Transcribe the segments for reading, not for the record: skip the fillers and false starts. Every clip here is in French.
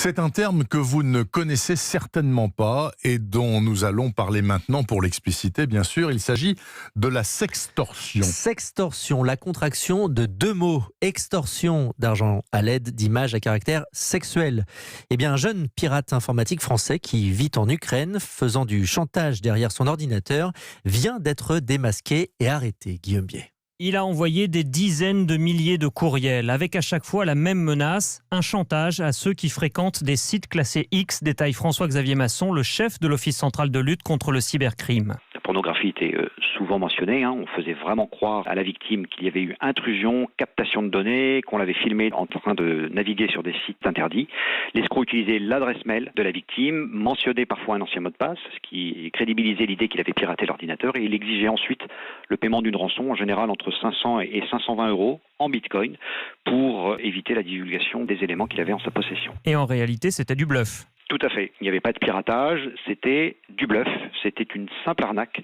C'est un terme que vous ne connaissez certainement pas et dont nous allons parler maintenant pour l'expliciter, bien sûr. Il s'agit de la sextorsion. Sextorsion, la contraction de deux mots. Extorsion d'argent à l'aide d'images à caractère sexuel. Eh bien, un jeune pirate informatique français qui vit en Ukraine, faisant du chantage derrière son ordinateur, vient d'être démasqué et arrêté. Guillaume Biais. Il a envoyé des dizaines de milliers de courriels, avec à chaque fois la même menace, un chantage à ceux qui fréquentent des sites classés X, détaille François-Xavier Masson, le chef de l'Office central de lutte contre le cybercrime. La pornographie était souvent mentionnée. On faisait vraiment croire à la victime qu'il y avait eu intrusion, captation de données, qu'on l'avait filmé en train de naviguer sur des sites interdits. L'escroc utilisait l'adresse mail de la victime, mentionnait parfois un ancien mot de passe, ce qui crédibilisait l'idée qu'il avait piraté l'ordinateur, et il exigeait ensuite le paiement d'une rançon, en général entre 500 et 520 euros en bitcoin, pour éviter la divulgation des éléments qu'il avait en sa possession. Et en réalité, c'était du bluff. Tout à fait. Il n'y avait pas de piratage, c'était du bluff, c'était une simple arnaque.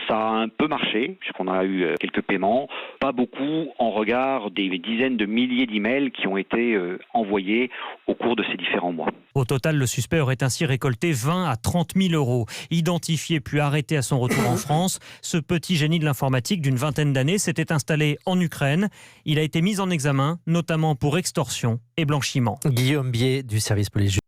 Ça a un peu marché, puisqu'on a eu quelques paiements, pas beaucoup en regard des dizaines de milliers d'emails qui ont été envoyés au cours de ces différents mois. Au total, le suspect aurait ainsi récolté 20 à 30 000 euros. Identifié puis arrêté à son retour en France, ce petit génie de l'informatique d'une vingtaine d'années s'était installé en Ukraine. Il a été mis en examen, notamment pour extorsion et blanchiment. Guillaume Biais du service police.